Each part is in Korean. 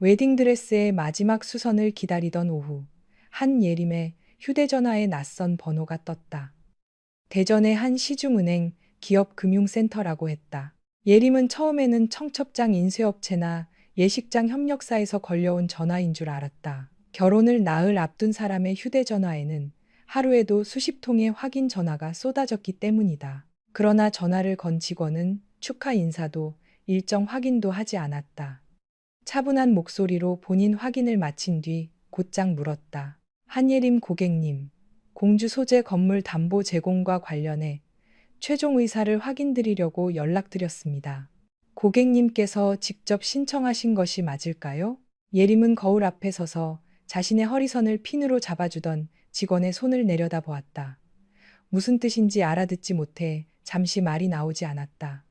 웨딩드레스의 마지막 수선을 기다리던 오후, 한 예림의 휴대전화에 낯선 번호가 떴다. 대전의 한 시중은행 기업금융센터라고 했다. 예림은 처음에는 청첩장 인쇄업체나 예식장 협력사에서 걸려온 전화인 줄 알았다. 결혼을 나흘 앞둔 사람의 휴대전화에는 하루에도 수십 통의 확인 전화가 쏟아졌기 때문이다. 그러나 전화를 건 직원은 축하 인사도 일정 확인도 하지 않았다. 차분한 목소리로 본인 확인을 마친 뒤 곧장 물었다. 한예림 고객님, 공주 소재 건물 담보 제공과 관련해 최종 의사를 확인드리려고 연락드렸습니다. 고객님께서 직접 신청하신 것이 맞을까요? 예림은 거울 앞에 서서 자신의 허리선을 핀으로 잡아주던 직원의 손을 내려다보았다. 무슨 뜻인지 알아듣지 못해 잠시 말이 나오지 않았다.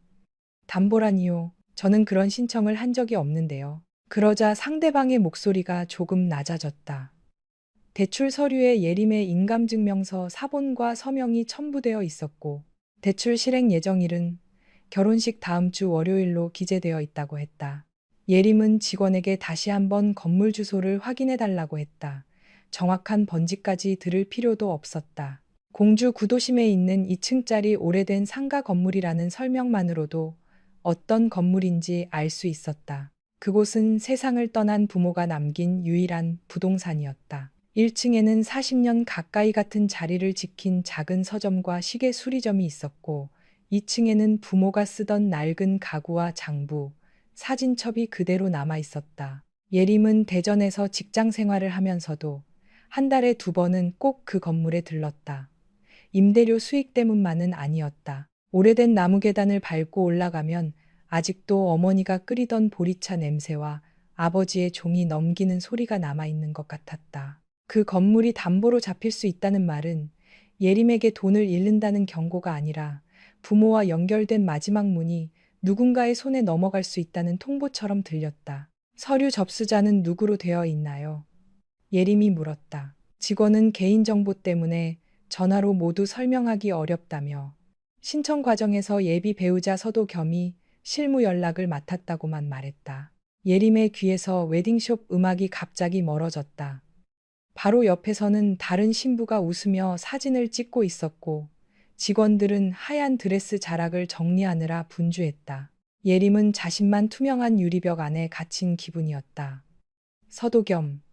담보라니요. 저는 그런 신청을 한 적이 없는데요. 그러자 상대방의 목소리가 조금 낮아졌다. 대출 서류에 예림의 인감증명서 사본과 서명이 첨부되어 있었고, 대출 실행 예정일은 결혼식 다음 주 월요일로 기재되어 있다고 했다. 예림은 직원에게 다시 한번 건물 주소를 확인해 달라고 했다. 정확한 번지까지 들을 필요도 없었다. 공주 구도심에 있는 2층짜리 오래된 상가 건물이라는 설명만으로도 어떤 건물인지 알 수 있었다. 그곳은 세상을 떠난 부모가 남긴 유일한 부동산이었다. 1층에는 40년 가까이 같은 자리를 지킨 작은 서점과 시계 수리점이 있었고, 2층에는 부모가 쓰던 낡은 가구와 장부, 사진첩이 그대로 남아 있었다. 예림은 대전에서 직장 생활을 하면서도 한 달에 2번은 꼭 그 건물에 들렀다. 임대료 수익 때문만은 아니었다. 오래된 나무 계단을 밟고 올라가면 아직도 어머니가 끓이던 보리차 냄새와 아버지의 종이 넘기는 소리가 남아있는 것 같았다. 그 건물이 담보로 잡힐 수 있다는 말은 예림에게 돈을 잃는다는 경고가 아니라 부모와 연결된 마지막 문이 누군가의 손에 넘어갈 수 있다는 통보처럼 들렸다. 서류 접수자는 누구로 되어 있나요? 예림이 물었다. 직원은 개인정보 때문에 전화로 모두 설명하기 어렵다며 신청 과정에서 예비 배우자 서도 겸이 실무 연락을 맡았다고만 말했다. 예림의 귀에서 웨딩숍 음악이 갑자기 멀어졌다. 바로 옆에서는 다른 신부가 웃으며 사진을 찍고 있었고 직원들은 하얀 드레스 자락을 정리하느라 분주했다. 예림은 자신만 투명한 유리벽 안에 갇힌 기분이었다. 서도 겸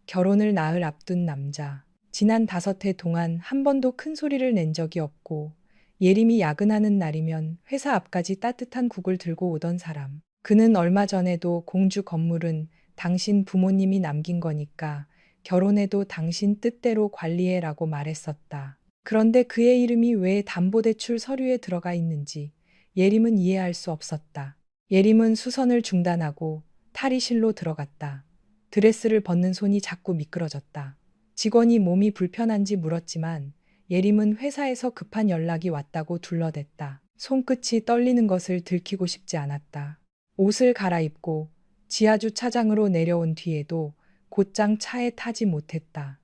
결혼을 나흘 앞둔 남자. 지난 5해 동안 한 번도 큰 소리를 낸 적이 없고 예림이 야근하는 날이면 회사 앞까지 따뜻한 국을 들고 오던 사람. 그는 얼마 전에도 공주 건물은 당신 부모님이 남긴 거니까 결혼해도 당신 뜻대로 관리해라고 말했었다. 그런데 그의 이름이 왜 담보대출 서류에 들어가 있는지 예림은 이해할 수 없었다. 예림은 수선을 중단하고 탈의실로 들어갔다. 드레스를 벗는 손이 자꾸 미끄러졌다. 직원이 몸이 불편한지 물었지만 예림은 회사에서 급한 연락이 왔다고 둘러댔다. 손끝이 떨리는 것을 들키고 싶지 않았다. 옷을 갈아입고 지하주차장으로 내려온 뒤에도 곧장 차에 타지 못했다.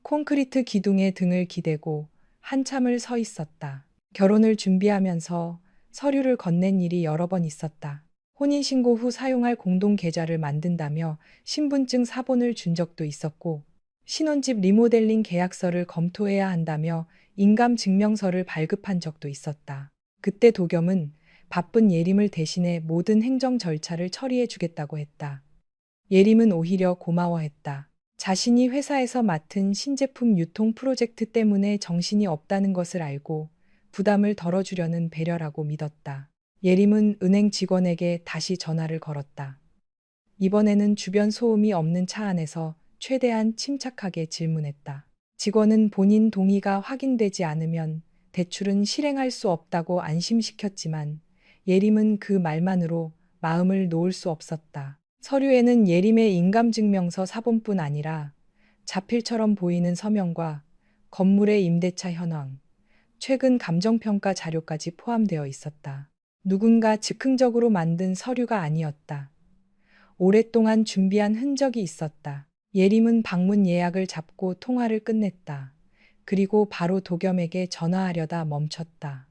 콘크리트 기둥에 등을 기대고 한참을 서 있었다. 결혼을 준비하면서 서류를 건넨 일이 여러 번 있었다. 혼인신고 후 사용할 공동계좌를 만든다며 신분증 사본을 준 적도 있었고, 신혼집 리모델링 계약서를 검토해야 한다며 인감증명서를 발급한 적도 있었다. 그때 도겸은 바쁜 예림을 대신해 모든 행정 절차를 처리해 주겠다고 했다. 예림은 오히려 고마워했다. 자신이 회사에서 맡은 신제품 유통 프로젝트 때문에 정신이 없다는 것을 알고 부담을 덜어주려는 배려라고 믿었다. 예림은 은행 직원에게 다시 전화를 걸었다. 이번에는 주변 소음이 없는 차 안에서 최대한 침착하게 질문했다. 직원은 본인 동의가 확인되지 않으면 대출은 실행할 수 없다고 안심시켰지만 예림은 그 말만으로 마음을 놓을 수 없었다. 서류에는 예림의 인감증명서 사본뿐 아니라 자필처럼 보이는 서명과 건물의 임대차 현황, 최근 감정평가 자료까지 포함되어 있었다. 누군가 즉흥적으로 만든 서류가 아니었다. 오랫동안 준비한 흔적이 있었다. 예림은 방문 예약을 잡고 통화를 끝냈다. 그리고 바로 도겸에게 전화하려다 멈췄다.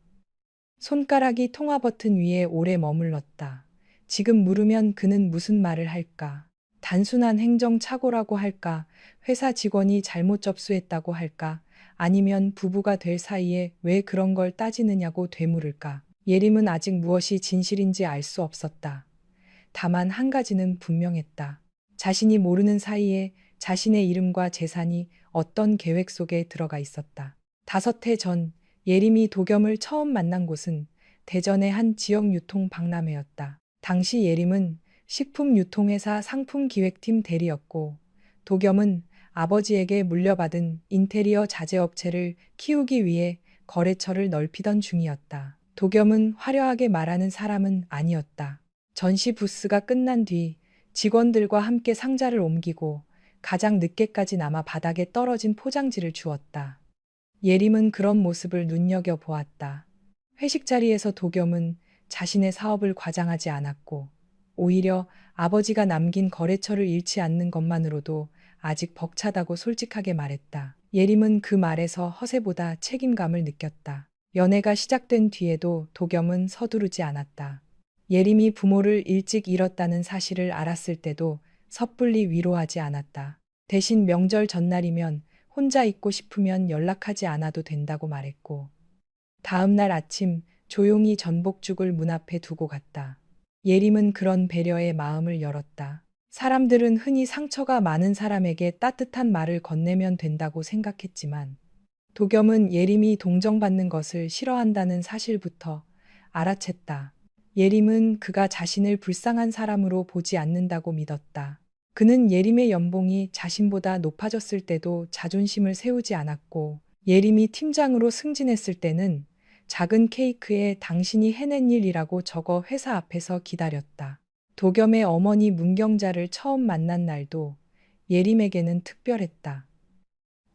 손가락이 통화 버튼 위에 오래 머물렀다. 지금 물으면 그는 무슨 말을 할까? 단순한 행정착오라고 할까? 회사 직원이 잘못 접수했다고 할까? 아니면 부부가 될 사이에 왜 그런 걸 따지느냐고 되물을까? 예림은 아직 무엇이 진실인지 알 수 없었다. 다만 한 가지는 분명했다. 자신이 모르는 사이에 자신의 이름과 재산이 어떤 계획 속에 들어가 있었다. 5해 전 예림이 도겸을 처음 만난 곳은 대전의 한 지역 유통 박람회였다. 당시 예림은 식품 유통회사 상품기획팀 대리였고 도겸은 아버지에게 물려받은 인테리어 자재업체를 키우기 위해 거래처를 넓히던 중이었다. 도겸은 화려하게 말하는 사람은 아니었다. 전시 부스가 끝난 뒤 직원들과 함께 상자를 옮기고 가장 늦게까지 남아 바닥에 떨어진 포장지를 주었다. 예림은 그런 모습을 눈여겨보았다. 회식 자리에서 도겸은 자신의 사업을 과장하지 않았고 오히려 아버지가 남긴 거래처를 잃지 않는 것만으로도 아직 벅차다고 솔직하게 말했다. 예림은 그 말에서 허세보다 책임감을 느꼈다. 연애가 시작된 뒤에도 도겸은 서두르지 않았다. 예림이 부모를 일찍 잃었다는 사실을 알았을 때도 섣불리 위로하지 않았다. 대신 명절 전날이면 혼자 있고 싶으면 연락하지 않아도 된다고 말했고 다음 날 아침 조용히 전복죽을 문 앞에 두고 갔다. 예림은 그런 배려의 마음을 열었다. 사람들은 흔히 상처가 많은 사람에게 따뜻한 말을 건네면 된다고 생각했지만 도겸은 예림이 동정받는 것을 싫어한다는 사실부터 알아챘다. 예림은 그가 자신을 불쌍한 사람으로 보지 않는다고 믿었다. 그는 예림의 연봉이 자신보다 높아졌을 때도 자존심을 세우지 않았고 예림이 팀장으로 승진했을 때는 작은 케이크에 당신이 해낸 일이라고 적어 회사 앞에서 기다렸다. 도겸의 어머니 문경자를 처음 만난 날도 예림에게는 특별했다.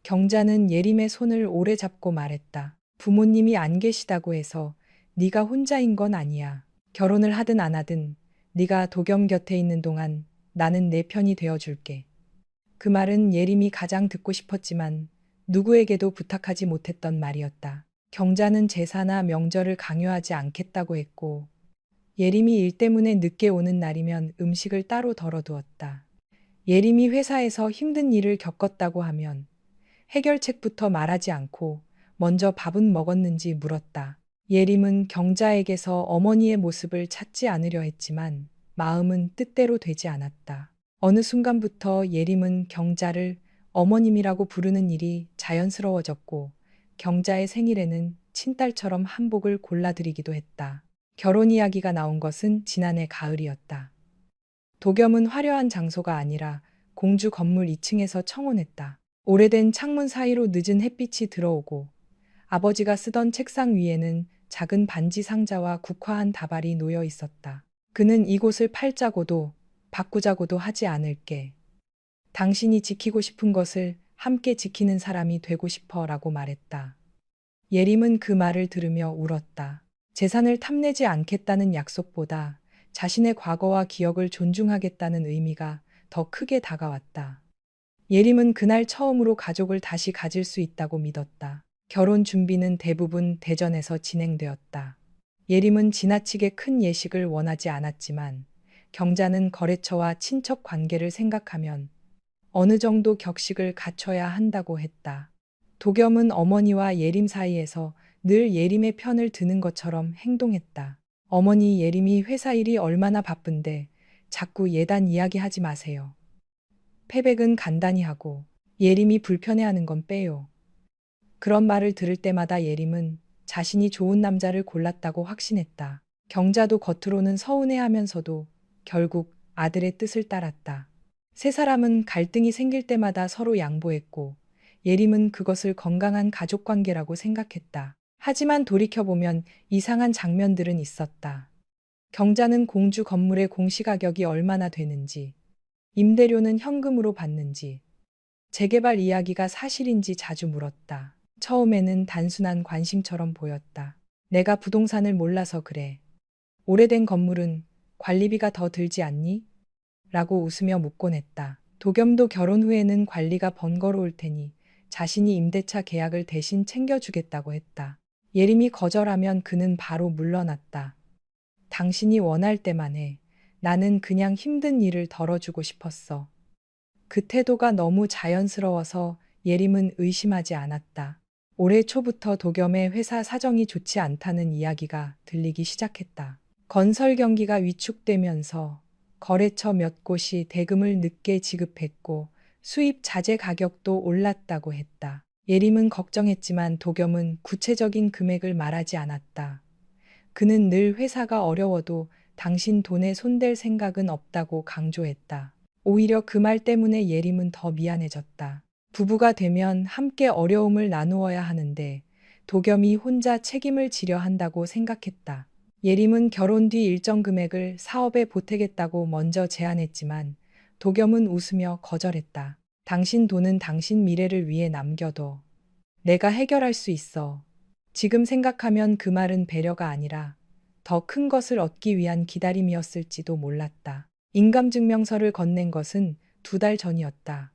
경자는 예림의 손을 오래 잡고 말했다. 부모님이 안 계시다고 해서 네가 혼자인 건 아니야. 결혼을 하든 안 하든 네가 도겸 곁에 있는 동안 나는 내 편이 되어줄게. 그 말은 예림이 가장 듣고 싶었지만 누구에게도 부탁하지 못했던 말이었다. 경자는 제사나 명절을 강요하지 않겠다고 했고 예림이 일 때문에 늦게 오는 날이면 음식을 따로 덜어두었다. 예림이 회사에서 힘든 일을 겪었다고 하면 해결책부터 말하지 않고 먼저 밥은 먹었는지 물었다. 예림은 경자에게서 어머니의 모습을 찾지 않으려 했지만 마음은 뜻대로 되지 않았다. 어느 순간부터 예림은 경자를 어머님이라고 부르는 일이 자연스러워졌고 경자의 생일에는 친딸처럼 한복을 골라드리기도 했다. 결혼 이야기가 나온 것은 지난해 가을이었다. 도겸은 화려한 장소가 아니라 공주 건물 2층에서 청혼했다. 오래된 창문 사이로 늦은 햇빛이 들어오고 아버지가 쓰던 책상 위에는 작은 반지 상자와 국화한 다발이 놓여 있었다. 그는 이곳을 팔자고도 바꾸자고도 하지 않을게. 당신이 지키고 싶은 것을 함께 지키는 사람이 되고 싶어 라고 말했다. 예림은 그 말을 들으며 울었다. 재산을 탐내지 않겠다는 약속보다 자신의 과거와 기억을 존중하겠다는 의미가 더 크게 다가왔다. 예림은 그날 처음으로 가족을 다시 가질 수 있다고 믿었다. 결혼 준비는 대부분 대전에서 진행되었다. 예림은 지나치게 큰 예식을 원하지 않았지만 경자는 거래처와 친척 관계를 생각하면 어느 정도 격식을 갖춰야 한다고 했다. 도겸은 어머니와 예림 사이에서 늘 예림의 편을 드는 것처럼 행동했다. 어머니 예림이 회사 일이 얼마나 바쁜데 자꾸 예단 이야기하지 마세요. 패백은 간단히 하고 예림이 불편해하는 건 빼요. 그런 말을 들을 때마다 예림은 자신이 좋은 남자를 골랐다고 확신했다. 경자도 겉으로는 서운해하면서도 결국 아들의 뜻을 따랐다. 세 사람은 갈등이 생길 때마다 서로 양보했고 예림은 그것을 건강한 가족관계라고 생각했다. 하지만 돌이켜보면 이상한 장면들은 있었다. 경자는 공주 건물의 공시가격이 얼마나 되는지, 임대료는 현금으로 받는지, 재개발 이야기가 사실인지 자주 물었다. 처음에는 단순한 관심처럼 보였다. 내가 부동산을 몰라서 그래. 오래된 건물은 관리비가 더 들지 않니? 라고 웃으며 묻곤 했다. 도겸도 결혼 후에는 관리가 번거로울 테니 자신이 임대차 계약을 대신 챙겨주겠다고 했다. 예림이 거절하면 그는 바로 물러났다. 당신이 원할 때만 해. 나는 그냥 힘든 일을 덜어주고 싶었어. 그 태도가 너무 자연스러워서 예림은 의심하지 않았다. 올해 초부터 도겸의 회사 사정이 좋지 않다는 이야기가 들리기 시작했다. 건설 경기가 위축되면서 거래처 몇 곳이 대금을 늦게 지급했고 수입 자재 가격도 올랐다고 했다. 예림은 걱정했지만 도겸은 구체적인 금액을 말하지 않았다. 그는 늘 회사가 어려워도 당신 돈에 손댈 생각은 없다고 강조했다. 오히려 그 말 때문에 예림은 더 미안해졌다. 부부가 되면 함께 어려움을 나누어야 하는데 도겸이 혼자 책임을 지려 한다고 생각했다. 예림은 결혼 뒤 일정 금액을 사업에 보태겠다고 먼저 제안했지만 도겸은 웃으며 거절했다. 당신 돈은 당신 미래를 위해 남겨둬. 내가 해결할 수 있어. 지금 생각하면 그 말은 배려가 아니라 더 큰 것을 얻기 위한 기다림이었을지도 몰랐다. 인감증명서를 건넨 것은 2달 전이었다.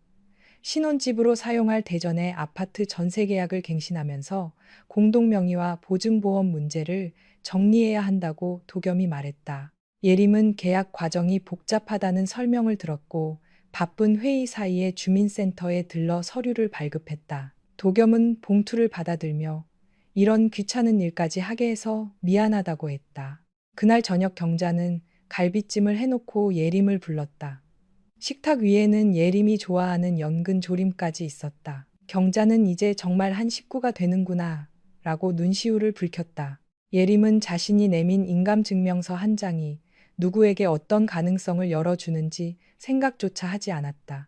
신혼집으로 사용할 대전의 아파트 전세 계약을 갱신하면서 공동명의와 보증보험 문제를 정리해야 한다고 도겸이 말했다. 예림은 계약 과정이 복잡하다는 설명을 들었고 바쁜 회의 사이에 주민센터에 들러 서류를 발급했다. 도겸은 봉투를 받아들며 이런 귀찮은 일까지 하게 해서 미안하다고 했다. 그날 저녁 경자는 갈비찜을 해놓고 예림을 불렀다. 식탁 위에는 예림이 좋아하는 연근 조림까지 있었다. 경자는 이제 정말 한 식구가 되는구나 라고 눈시울을 붉혔다. 예림은 자신이 내민 인감증명서 한 장이 누구에게 어떤 가능성을 열어주는지 생각조차 하지 않았다.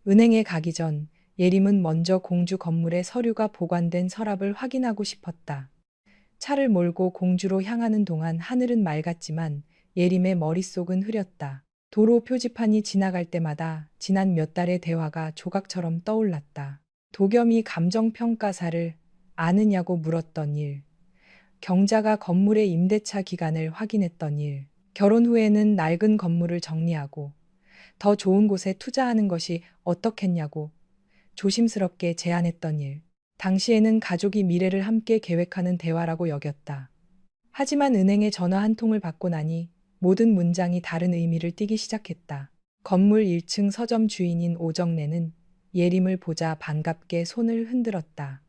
은행에 가기 전 예림은 먼저 공주 건물의 서류가 보관된 서랍을 확인하고 싶었다. 차를 몰고 공주로 향하는 동안 하늘은 맑았지만 예림의 머릿속은 흐렸다. 도로 표지판이 지나갈 때마다 지난 몇 달의 대화가 조각처럼 떠올랐다. 도겸이 감정평가사를 아느냐고 물었던 일, 경자가 건물의 임대차 기간을 확인했던 일, 결혼 후에는 낡은 건물을 정리하고 더 좋은 곳에 투자하는 것이 어떻겠냐고 조심스럽게 제안했던 일. 당시에는 가족이 미래를 함께 계획하는 대화라고 여겼다. 하지만 은행에 전화 한 통을 받고 나니 모든 문장이 다른 의미를 띠기 시작했다. 건물 1층 서점 주인인 오정래는 예림을 보자 반갑게 손을 흔들었다.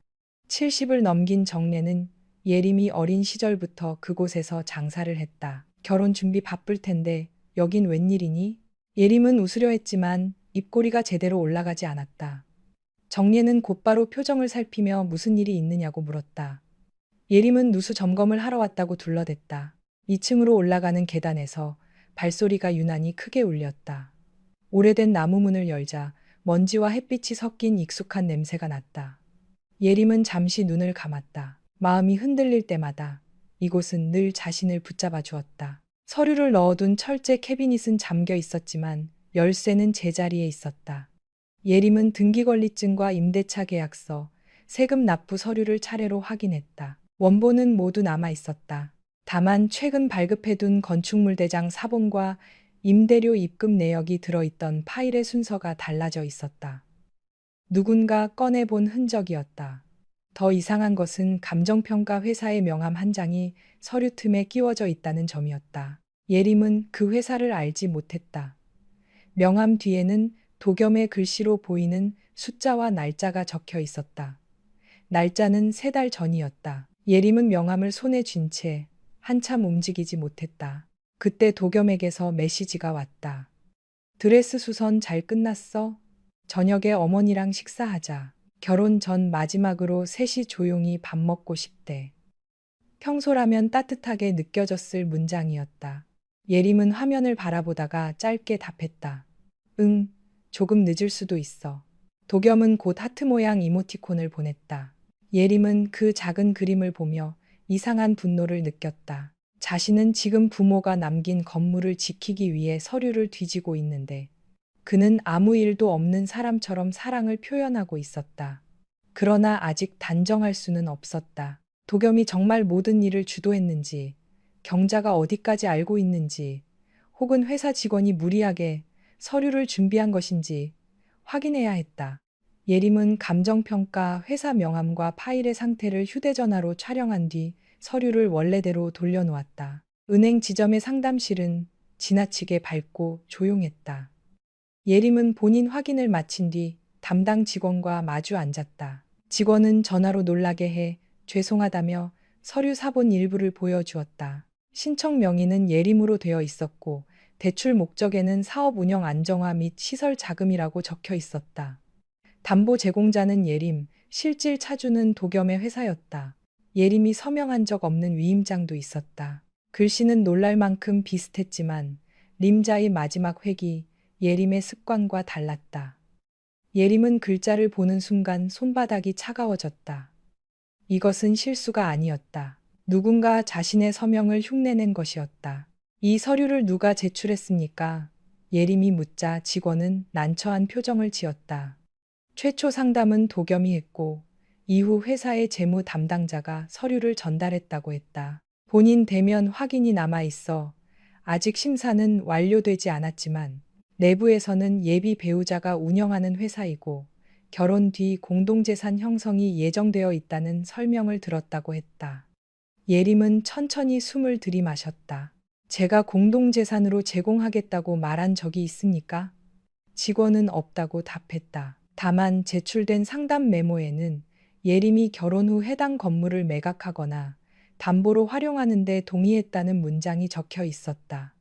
70을 넘긴 정래는 예림이 어린 시절부터 그곳에서 장사를 했다. 결혼 준비 바쁠 텐데 여긴 웬일이니? 예림은 웃으려 했지만 입꼬리가 제대로 올라가지 않았다. 정예는 곧바로 표정을 살피며 무슨 일이 있느냐고 물었다. 예림은 누수 점검을 하러 왔다고 둘러댔다. 2층으로 올라가는 계단에서 발소리가 유난히 크게 울렸다. 오래된 나무 문을 열자 먼지와 햇빛이 섞인 익숙한 냄새가 났다. 예림은 잠시 눈을 감았다. 마음이 흔들릴 때마다 이곳은 늘 자신을 붙잡아 주었다. 서류를 넣어둔 철제 캐비닛은 잠겨 있었지만 열쇠는 제자리에 있었다. 예림은 등기권리증과 임대차 계약서, 세금 납부 서류를 차례로 확인했다. 원본은 모두 남아 있었다. 다만 최근 발급해둔 건축물 대장 사본과 임대료 입금 내역이 들어있던 파일의 순서가 달라져 있었다. 누군가 꺼내본 흔적이었다. 더 이상한 것은 감정평가 회사의 명함 한 장이 서류 틈에 끼워져 있다는 점이었다. 예림은 그 회사를 알지 못했다. 명함 뒤에는 도겸의 글씨로 보이는 숫자와 날짜가 적혀 있었다. 날짜는 3달 전이었다. 예림은 명함을 손에 쥔 채 한참 움직이지 못했다. 그때 도겸에게서 메시지가 왔다. 드레스 수선 잘 끝났어? 저녁에 어머니랑 식사하자. 결혼 전 마지막으로 셋이 조용히 밥 먹고 싶대. 평소라면 따뜻하게 느껴졌을 문장이었다. 예림은 화면을 바라보다가 짧게 답했다. 응, 조금 늦을 수도 있어. 도겸은 곧 하트 모양 이모티콘을 보냈다. 예림은 그 작은 그림을 보며 이상한 분노를 느꼈다. 자신은 지금 부모가 남긴 건물을 지키기 위해 서류를 뒤지고 있는데 그는 아무 일도 없는 사람처럼 사랑을 표현하고 있었다. 그러나 아직 단정할 수는 없었다. 도겸이 정말 모든 일을 주도했는지, 경자가 어디까지 알고 있는지, 혹은 회사 직원이 무리하게 서류를 준비한 것인지 확인해야 했다. 예림은 감정평가 회사 명함과 파일의 상태를 휴대전화로 촬영한 뒤 서류를 원래대로 돌려놓았다. 은행 지점의 상담실은 지나치게 밝고 조용했다. 예림은 본인 확인을 마친 뒤 담당 직원과 마주 앉았다. 직원은 전화로 놀라게 해 죄송하다며 서류 사본 일부를 보여주었다. 신청 명의는 예림으로 되어 있었고 대출 목적에는 사업 운영 안정화 및 시설 자금이라고 적혀 있었다. 담보 제공자는 예림, 실질 차주는 도겸의 회사였다. 예림이 서명한 적 없는 위임장도 있었다. 글씨는 놀랄 만큼 비슷했지만 림자의 마지막 획이 예림의 습관과 달랐다. 예림은 글자를 보는 순간 손바닥이 차가워졌다. 이것은 실수가 아니었다. 누군가 자신의 서명을 흉내낸 것이었다. 이 서류를 누가 제출했습니까? 예림이 묻자 직원은 난처한 표정을 지었다. 최초 상담은 도겸이 했고 이후 회사의 재무 담당자가 서류를 전달했다고 했다. 본인 대면 확인이 남아 있어 아직 심사는 완료되지 않았지만 내부에서는 예비 배우자가 운영하는 회사이고 결혼 뒤 공동재산 형성이 예정되어 있다는 설명을 들었다고 했다. 예림은 천천히 숨을 들이마셨다. 제가 공동재산으로 제공하겠다고 말한 적이 있습니까? 직원은 없다고 답했다. 다만 제출된 상담 메모에는 예림이 결혼 후 해당 건물을 매각하거나 담보로 활용하는 데 동의했다는 문장이 적혀 있었다.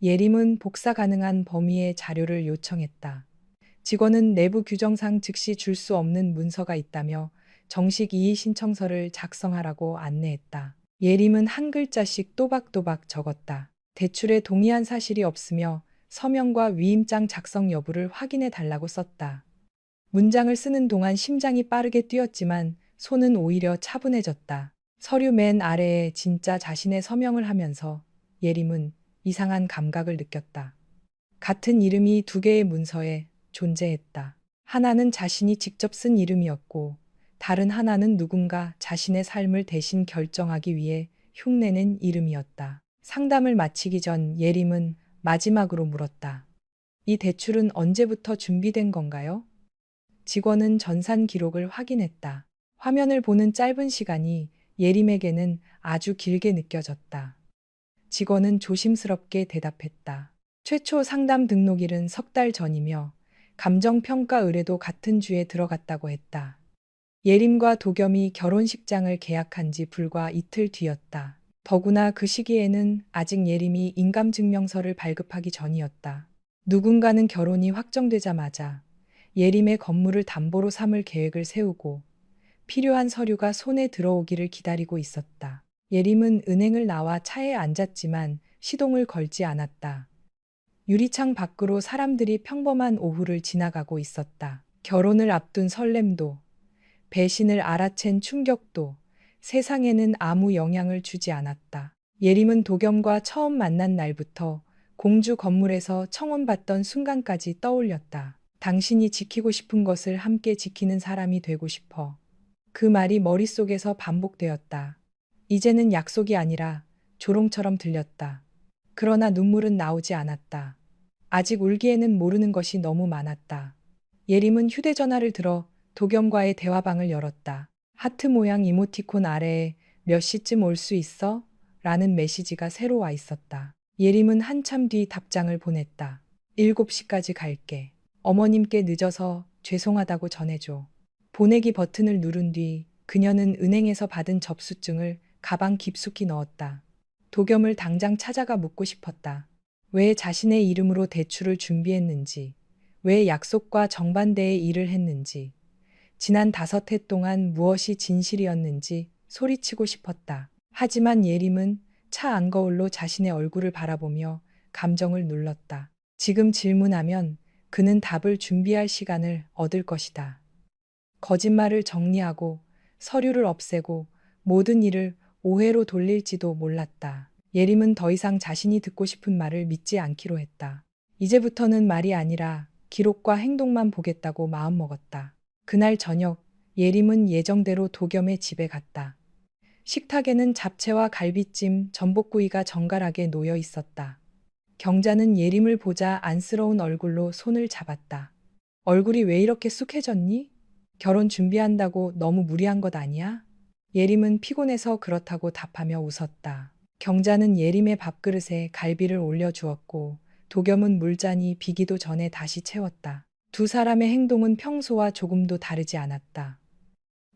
예림은 복사 가능한 범위의 자료를 요청했다. 직원은 내부 규정상 즉시 줄 수 없는 문서가 있다며 정식 이의 신청서를 작성하라고 안내했다. 예림은 한 글자씩 또박또박 적었다. 대출에 동의한 사실이 없으며 서명과 위임장 작성 여부를 확인해 달라고 썼다. 문장을 쓰는 동안 심장이 빠르게 뛰었지만 손은 오히려 차분해졌다. 서류 맨 아래에 진짜 자신의 서명을 하면서 예림은 이상한 감각을 느꼈다. 같은 이름이 두 개의 문서에 존재했다. 하나는 자신이 직접 쓴 이름이었고 다른 하나는 누군가 자신의 삶을 대신 결정하기 위해 흉내낸 이름이었다. 상담을 마치기 전 예림은 마지막으로 물었다. 이 대출은 언제부터 준비된 건가요? 직원은 전산 기록을 확인했다. 화면을 보는 짧은 시간이 예림에게는 아주 길게 느껴졌다. 직원은 조심스럽게 대답했다. 최초 상담 등록일은 석 달 전이며 감정평가 의뢰도 같은 주에 들어갔다고 했다. 예림과 도겸이 결혼식장을 계약한 지 불과 이틀 뒤였다. 더구나 그 시기에는 아직 예림이 인감증명서를 발급하기 전이었다. 누군가는 결혼이 확정되자마자 예림의 건물을 담보로 삼을 계획을 세우고 필요한 서류가 손에 들어오기를 기다리고 있었다. 예림은 은행을 나와 차에 앉았지만 시동을 걸지 않았다. 유리창 밖으로 사람들이 평범한 오후를 지나가고 있었다. 결혼을 앞둔 설렘도, 배신을 알아챈 충격도 세상에는 아무 영향을 주지 않았다. 예림은 도겸과 처음 만난 날부터 공주 건물에서 청혼받던 순간까지 떠올렸다. 당신이 지키고 싶은 것을 함께 지키는 사람이 되고 싶어. 그 말이 머릿속에서 반복되었다. 이제는 약속이 아니라 조롱처럼 들렸다. 그러나 눈물은 나오지 않았다. 아직 울기에는 모르는 것이 너무 많았다. 예림은 휴대전화를 들어 도겸과의 대화방을 열었다. 하트 모양 이모티콘 아래에 몇 시쯤 올 수 있어? 라는 메시지가 새로 와 있었다. 예림은 한참 뒤 답장을 보냈다. 7시까지 갈게. 어머님께 늦어서 죄송하다고 전해줘. 보내기 버튼을 누른 뒤 그녀는 은행에서 받은 접수증을 가방 깊숙이 넣었다. 도겸을 당장 찾아가 묻고 싶었다. 왜 자신의 이름으로 대출을 준비했는지, 왜 약속과 정반대의 일을 했는지, 지난 5해 동안 무엇이 진실이었는지 소리치고 싶었다. 하지만 예림은 차 안거울로 자신의 얼굴을 바라보며 감정을 눌렀다. 지금 질문하면 그는 답을 준비할 시간을 얻을 것이다. 거짓말을 정리하고 서류를 없애고 모든 일을 오해로 돌릴지도 몰랐다. 예림은 더 이상 자신이 듣고 싶은 말을 믿지 않기로 했다. 이제부터는 말이 아니라 기록과 행동만 보겠다고 마음먹었다. 그날 저녁 예림은 예정대로 도겸의 집에 갔다. 식탁에는 잡채와 갈비찜, 전복구이가 정갈하게 놓여 있었다. 경자는 예림을 보자 안쓰러운 얼굴로 손을 잡았다. 얼굴이 왜 이렇게 쑥해졌니? 결혼 준비한다고 너무 무리한 것 아니야? 예림은 피곤해서 그렇다고 답하며 웃었다. 경자는 예림의 밥그릇에 갈비를 올려주었고 도겸은 물잔이 비기도 전에 다시 채웠다. 두 사람의 행동은 평소와 조금도 다르지 않았다.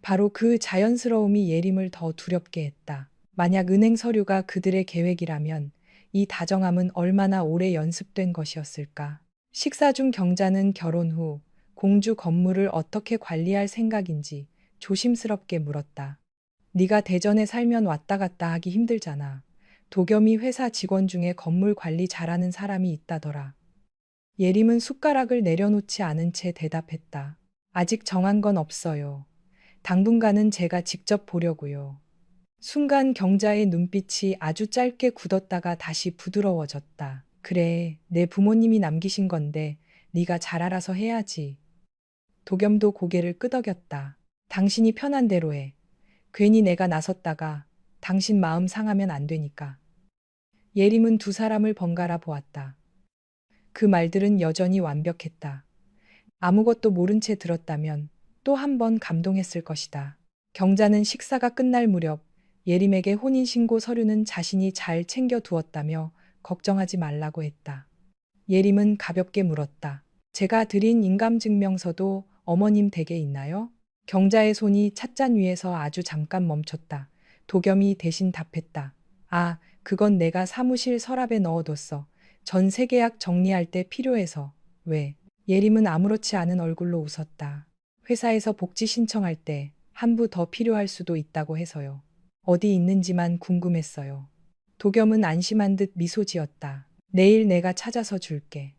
바로 그 자연스러움이 예림을 더 두렵게 했다. 만약 은행 서류가 그들의 계획이라면 이 다정함은 얼마나 오래 연습된 것이었을까. 식사 중 경자는 결혼 후 공주 건물을 어떻게 관리할 생각인지 조심스럽게 물었다. 네가 대전에 살면 왔다 갔다 하기 힘들잖아. 도겸이 회사 직원 중에 건물 관리 잘하는 사람이 있다더라. 예림은 숟가락을 내려놓지 않은 채 대답했다. 아직 정한 건 없어요. 당분간은 제가 직접 보려고요. 순간 경자의 눈빛이 아주 짧게 굳었다가 다시 부드러워졌다. 그래, 내 부모님이 남기신 건데 네가 잘 알아서 해야지. 도겸도 고개를 끄덕였다. 당신이 편한 대로 해. 괜히 내가 나섰다가 당신 마음 상하면 안 되니까. 예림은 두 사람을 번갈아 보았다. 그 말들은 여전히 완벽했다. 아무것도 모른 채 들었다면 또 한 번 감동했을 것이다. 경자는 식사가 끝날 무렵 예림에게 혼인신고 서류는 자신이 잘 챙겨 두었다며 걱정하지 말라고 했다. 예림은 가볍게 물었다. 제가 드린 인감증명서도 어머님 댁에 있나요? 경자의 손이 찻잔 위에서 아주 잠깐 멈췄다. 도겸이 대신 답했다. 아, 그건 내가 사무실 서랍에 넣어뒀어. 전세 계약 정리할 때 필요해서. 왜? 예림은 아무렇지 않은 얼굴로 웃었다. 회사에서 복지 신청할 때 한 부 더 필요할 수도 있다고 해서요. 어디 있는지만 궁금했어요. 도겸은 안심한 듯 미소 지었다. 내일 내가 찾아서 줄게.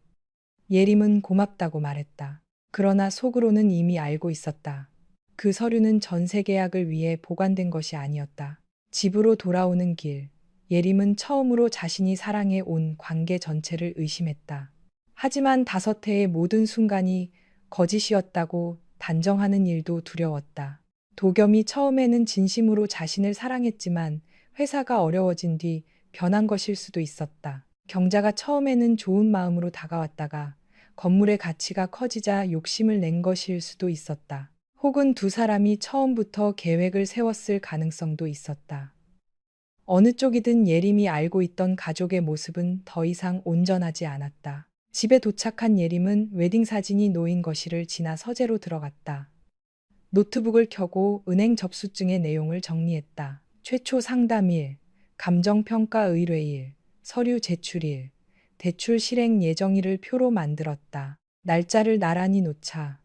예림은 고맙다고 말했다. 그러나 속으로는 이미 알고 있었다. 그 서류는 전세 계약을 위해 보관된 것이 아니었다. 집으로 돌아오는 길, 예림은 처음으로 자신이 사랑해 온 관계 전체를 의심했다. 하지만 다섯 해의 모든 순간이 거짓이었다고 단정하는 일도 두려웠다. 도겸이 처음에는 진심으로 자신을 사랑했지만 회사가 어려워진 뒤 변한 것일 수도 있었다. 경자가 처음에는 좋은 마음으로 다가왔다가 건물의 가치가 커지자 욕심을 낸 것일 수도 있었다. 혹은 두 사람이 처음부터 계획을 세웠을 가능성도 있었다. 어느 쪽이든 예림이 알고 있던 가족의 모습은 더 이상 온전하지 않았다. 집에 도착한 예림은 웨딩 사진이 놓인 거실을 지나 서재로 들어갔다. 노트북을 켜고 은행 접수증의 내용을 정리했다. 최초 상담일, 감정평가 의뢰일, 서류 제출일, 대출 실행 예정일을 표로 만들었다. 날짜를 나란히 놓자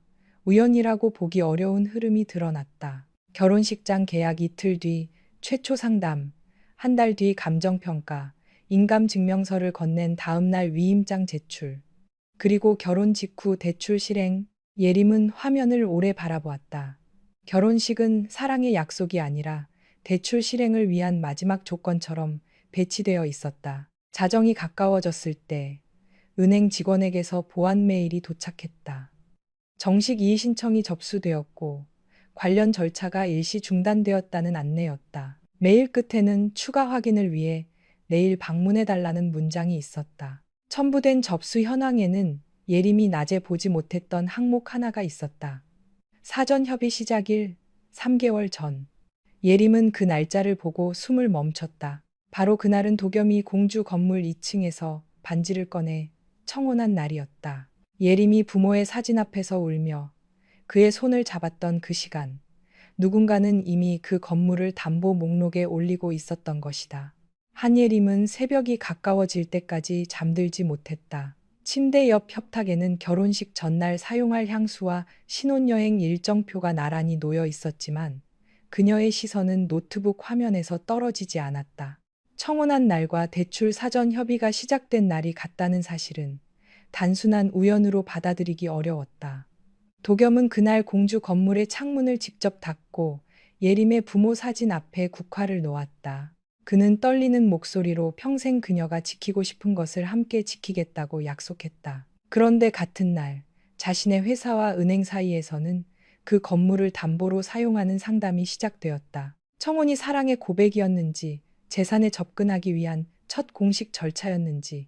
우연이라고 보기 어려운 흐름이 드러났다. 결혼식장 계약 이틀 뒤 최초 상담, 한 달 뒤 감정평가, 인감증명서를 건넨 다음 날 위임장 제출, 그리고 결혼 직후 대출 실행. 예림은 화면을 오래 바라보았다. 결혼식은 사랑의 약속이 아니라 대출 실행을 위한 마지막 조건처럼 배치되어 있었다. 자정이 가까워졌을 때 은행 직원에게서 보안 메일이 도착했다. 정식 이의 신청이 접수되었고 관련 절차가 일시 중단되었다는 안내였다. 메일 끝에는 추가 확인을 위해 내일 방문해달라는 문장이 있었다. 첨부된 접수 현황에는 예림이 낮에 보지 못했던 항목 하나가 있었다. 사전 협의 시작일 3개월 전. 예림은 그 날짜를 보고 숨을 멈췄다. 바로 그날은 도겸이 공주 건물 2층에서 반지를 꺼내 청혼한 날이었다. 예림이 부모의 사진 앞에서 울며 그의 손을 잡았던 그 시간. 누군가는 이미 그 건물을 담보 목록에 올리고 있었던 것이다. 한예림은 새벽이 가까워질 때까지 잠들지 못했다. 침대 옆 협탁에는 결혼식 전날 사용할 향수와 신혼여행 일정표가 나란히 놓여 있었지만 그녀의 시선은 노트북 화면에서 떨어지지 않았다. 청혼한 날과 대출 사전 협의가 시작된 날이 같다는 사실은 단순한 우연으로 받아들이기 어려웠다. 도겸은 그날 공주 건물의 창문을 직접 닫고 예림의 부모 사진 앞에 국화를 놓았다. 그는 떨리는 목소리로 평생 그녀가 지키고 싶은 것을 함께 지키겠다고 약속했다. 그런데 같은 날 자신의 회사와 은행 사이에서는 그 건물을 담보로 사용하는 상담이 시작되었다. 청혼이 사랑의 고백이었는지 재산에 접근하기 위한 첫 공식 절차였는지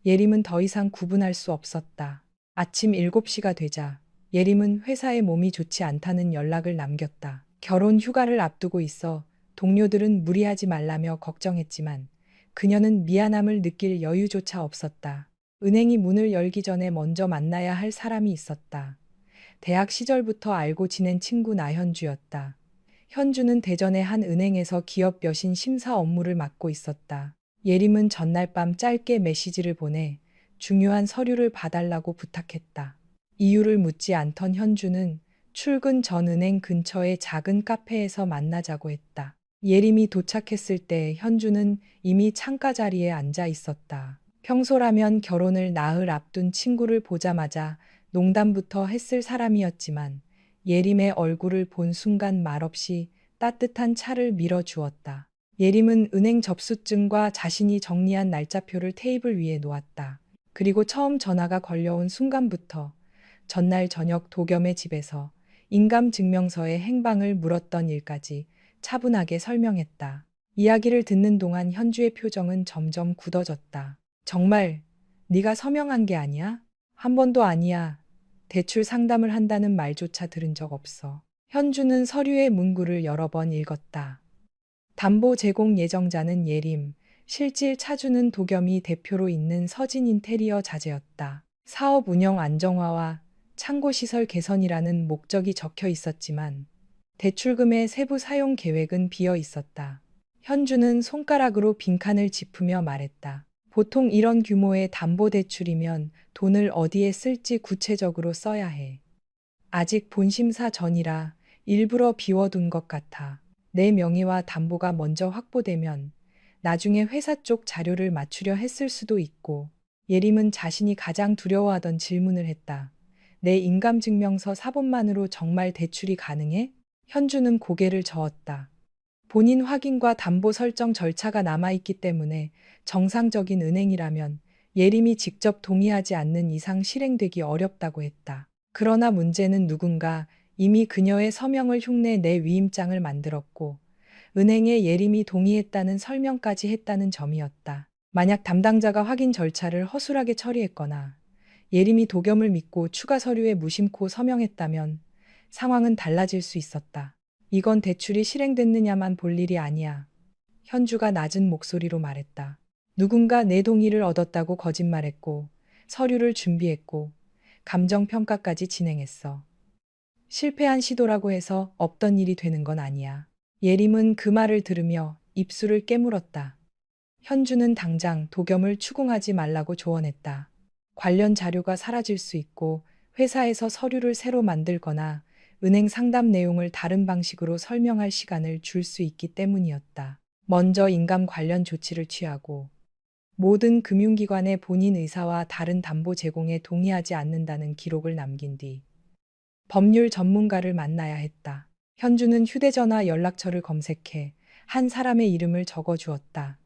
예림은 더 이상 구분할 수 없었다. 아침 7시가 되자 예림은 회사에 몸이 좋지 않다는 연락을 남겼다. 결혼 휴가를 앞두고 있어 동료들은 무리하지 말라며 걱정했지만 그녀는 미안함을 느낄 여유조차 없었다. 은행이 문을 열기 전에 먼저 만나야 할 사람이 있었다. 대학 시절부터 알고 지낸 친구 나현주였다. 현주는 대전의 한 은행에서 기업 여신 심사 업무를 맡고 있었다. 예림은 전날 밤 짧게 메시지를 보내 중요한 서류를 봐달라고 부탁했다. 이유를 묻지 않던 현주는 출근 전 은행 근처의 작은 카페에서 만나자고 했다. 예림이 도착했을 때 현주는 이미 창가 자리에 앉아 있었다. 평소라면 결혼을 나흘 앞둔 친구를 보자마자 농담부터 했을 사람이었지만 예림의 얼굴을 본 순간 말없이 따뜻한 차를 밀어주었다. 예림은 은행 접수증과 자신이 정리한 날짜표를 테이블 위에 놓았다. 그리고 처음 전화가 걸려온 순간부터 전날 저녁 도겸의 집에서 인감증명서의 행방을 물었던 일까지 차분하게 설명했다. 이야기를 듣는 동안 현주의 표정은 점점 굳어졌다. 정말 네가 서명한 게 아니야? 한 번도 아니야. 대출 상담을 한다는 말조차 들은 적 없어. 현주는 서류의 문구를 여러 번 읽었다. 담보 제공 예정자는 예림, 실질 차주는 도겸이 대표로 있는 서진 인테리어 자재였다. 사업 운영 안정화와 창고시설 개선이라는 목적이 적혀 있었지만 대출금의 세부 사용 계획은 비어 있었다. 현주는 손가락으로 빈칸을 짚으며 말했다. 보통 이런 규모의 담보대출이면 돈을 어디에 쓸지 구체적으로 써야 해. 아직 본심사 전이라 일부러 비워둔 것 같아. 내 명의와 담보가 먼저 확보되면 나중에 회사 쪽 자료를 맞추려 했을 수도 있고. 예림은 자신이 가장 두려워하던 질문을 했다. 내 인감증명서 사본만으로 정말 대출이 가능해? 현주는 고개를 저었다. 본인 확인과 담보 설정 절차가 남아있기 때문에 정상적인 은행이라면 예림이 직접 동의하지 않는 이상 실행되기 어렵다고 했다. 그러나 문제는 누군가 이미 그녀의 서명을 흉내 내 위임장을 만들었고 은행에 예림이 동의했다는 설명까지 했다는 점이었다. 만약 담당자가 확인 절차를 허술하게 처리했거나 예림이 도겸을 믿고 추가 서류에 무심코 서명했다면 상황은 달라질 수 있었다. 이건 대출이 실행됐느냐만 볼 일이 아니야. 현주가 낮은 목소리로 말했다. 누군가 내 동의를 얻었다고 거짓말했고 서류를 준비했고 감정평가까지 진행했어. 실패한 시도라고 해서 없던 일이 되는 건 아니야. 예림은 그 말을 들으며 입술을 깨물었다. 현주는 당장 도겸을 추궁하지 말라고 조언했다. 관련 자료가 사라질 수 있고 회사에서 서류를 새로 만들거나 은행 상담 내용을 다른 방식으로 설명할 시간을 줄 수 있기 때문이었다. 먼저 인감 관련 조치를 취하고 모든 금융기관의 본인 의사와 다른 담보 제공에 동의하지 않는다는 기록을 남긴 뒤 법률 전문가를 만나야 했다. 현주는 휴대전화 연락처를 검색해 한 사람의 이름을 적어 주었다.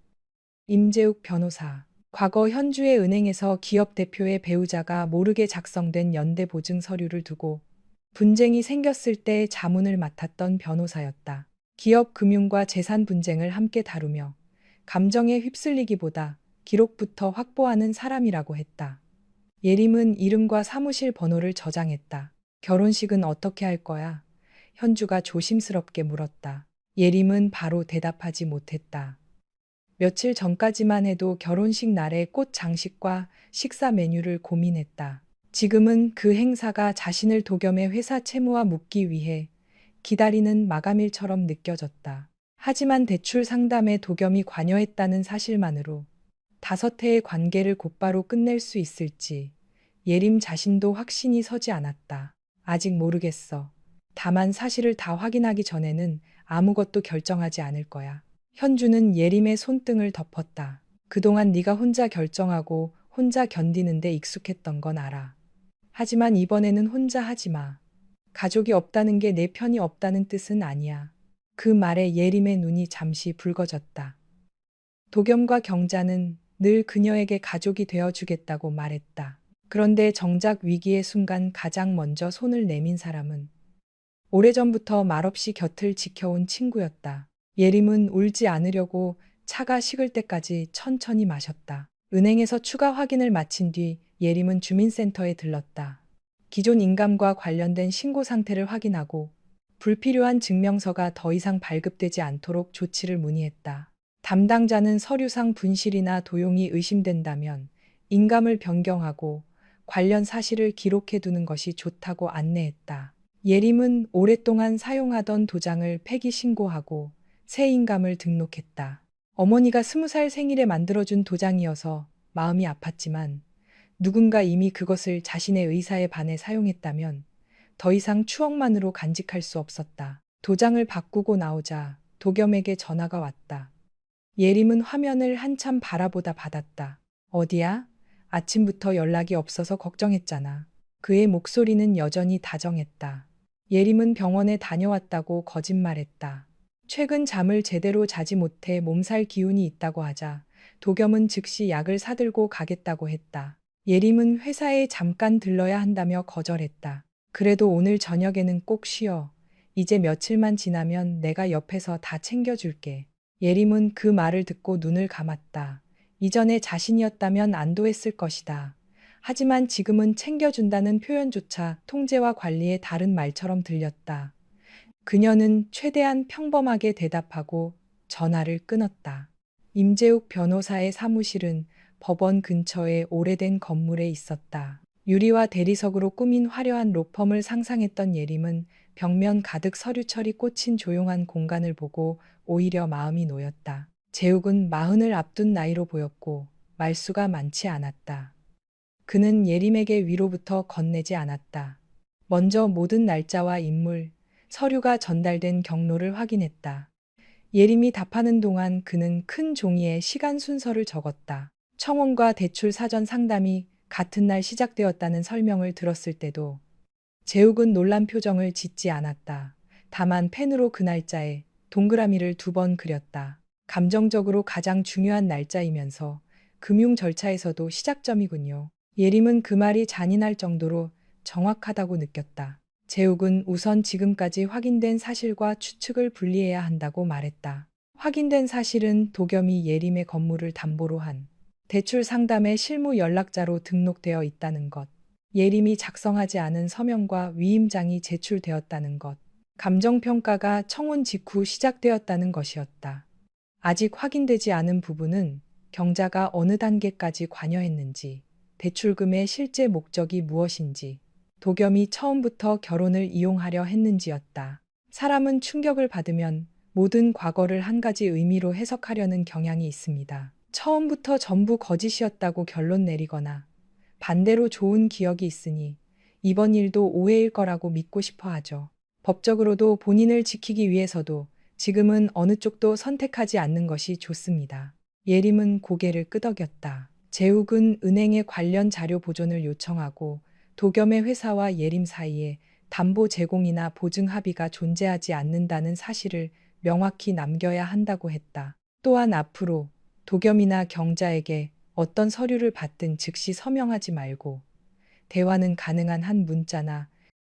임재욱 변호사. 과거 현주의 은행에서 기업 대표의 배우자가 모르게 작성된 연대보증 서류를 두고 분쟁이 생겼을 때 자문을 맡았던 변호사였다. 기업 금융과 재산 분쟁을 함께 다루며 감정에 휩쓸리기보다 기록부터 확보하는 사람이라고 했다. 예림은 이름과 사무실 번호를 저장했다. 결혼식은 어떻게 할 거야? 현주가 조심스럽게 물었다. 예림은 바로 대답하지 못했다. 며칠 전까지만 해도 결혼식 날의 꽃 장식과 식사 메뉴를 고민했다. 지금은 그 행사가 자신을 도겸의 회사 채무와 묶기 위해 기다리는 마감일처럼 느껴졌다. 하지만 대출 상담에 도겸이 관여했다는 사실만으로 5회의 관계를 곧바로 끝낼 수 있을지 예림 자신도 확신이 서지 않았다. 아직 모르겠어. 다만 사실을 다 확인하기 전에는 아무것도 결정하지 않을 거야. 현주는 예림의 손등을 덮었다. 그동안 네가 혼자 결정하고 혼자 견디는 데 익숙했던 건 알아. 하지만 이번에는 혼자 하지 마. 가족이 없다는 게 내 편이 없다는 뜻은 아니야. 그 말에 예림의 눈이 잠시 붉어졌다. 도겸과 경자는 늘 그녀에게 가족이 되어주겠다고 말했다. 그런데 정작 위기의 순간 가장 먼저 손을 내민 사람은 오래전부터 말없이 곁을 지켜온 친구였다. 예림은 울지 않으려고 차가 식을 때까지 천천히 마셨다. 은행에서 추가 확인을 마친 뒤 예림은 주민센터에 들렀다. 기존 인감과 관련된 신고 상태를 확인하고 불필요한 증명서가 더 이상 발급되지 않도록 조치를 문의했다. 담당자는 서류상 분실이나 도용이 의심된다면 인감을 변경하고 관련 사실을 기록해 두는 것이 좋다고 안내했다. 예림은 오랫동안 사용하던 도장을 폐기 신고하고 새 인감을 등록했다. 어머니가 20살 생일에 만들어준 도장이어서 마음이 아팠지만 누군가 이미 그것을 자신의 의사에 반해 사용했다면 더 이상 추억만으로 간직할 수 없었다. 도장을 바꾸고 나오자 도겸에게 전화가 왔다. 예림은 화면을 한참 바라보다 받았다. 어디야? 아침부터 연락이 없어서 걱정했잖아. 그의 목소리는 여전히 다정했다. 예림은 병원에 다녀왔다고 거짓말했다. 최근 잠을 제대로 자지 못해 몸살 기운이 있다고 하자 도겸은 즉시 약을 사들고 가겠다고 했다. 예림은 회사에 잠깐 들러야 한다며 거절했다. 그래도 오늘 저녁에는 꼭 쉬어. 이제 며칠만 지나면 내가 옆에서 다 챙겨줄게. 예림은 그 말을 듣고 눈을 감았다. 이전에 자신이었다면 안도했을 것이다. 하지만 지금은 챙겨준다는 표현조차 통제와 관리의 다른 말처럼 들렸다. 그녀는 최대한 평범하게 대답하고 전화를 끊었다. 임재욱 변호사의 사무실은 법원 근처의 오래된 건물에 있었다. 유리와 대리석으로 꾸민 화려한 로펌을 상상했던 예림은 벽면 가득 서류철이 꽂힌 조용한 공간을 보고 오히려 마음이 놓였다. 재욱은 40을 앞둔 나이로 보였고 말수가 많지 않았다. 그는 예림에게 위로부터 건네지 않았다. 먼저 모든 날짜와 인물, 서류가 전달된 경로를 확인했다. 예림이 답하는 동안 그는 큰 종이에 시간 순서를 적었다. 청원과 대출 사전 상담이 같은 날 시작되었다는 설명을 들었을 때도 재욱은 놀란 표정을 짓지 않았다. 다만 펜으로 그 날짜에 동그라미를 2번 그렸다. 감정적으로 가장 중요한 날짜이면서 금융 절차에서도 시작점이군요. 예림은 그 말이 잔인할 정도로 정확하다고 느꼈다. 재욱은 우선 지금까지 확인된 사실과 추측을 분리해야 한다고 말했다. 확인된 사실은 도겸이 예림의 건물을 담보로 한 대출 상담의 실무 연락자로 등록되어 있다는 것, 예림이 작성하지 않은 서명과 위임장이 제출되었다는 것, 감정평가가 청혼 직후 시작되었다는 것이었다. 아직 확인되지 않은 부분은 경자가 어느 단계까지 관여했는지, 대출금의 실제 목적이 무엇인지, 도겸이 처음부터 결혼을 이용하려 했는지였다. 사람은 충격을 받으면 모든 과거를 한 가지 의미로 해석하려는 경향이 있습니다. 처음부터 전부 거짓이었다고 결론 내리거나 반대로 좋은 기억이 있으니 이번 일도 오해일 거라고 믿고 싶어 하죠. 법적으로도 본인을 지키기 위해서도 지금은 어느 쪽도 선택하지 않는 것이 좋습니다. 예림은 고개를 끄덕였다. 재욱은 은행에 관련 자료 보존을 요청하고 도겸의 회사와 예림 사이에 담보 제공이나 보증 합의가 존재하지 않는다는 사실을 명확히 남겨야 한다고 했다. 또한 앞으로 도겸이나 경자에게 어떤 서류를 받든 즉시 서명하지 말고 대화는 가능한 한 문자나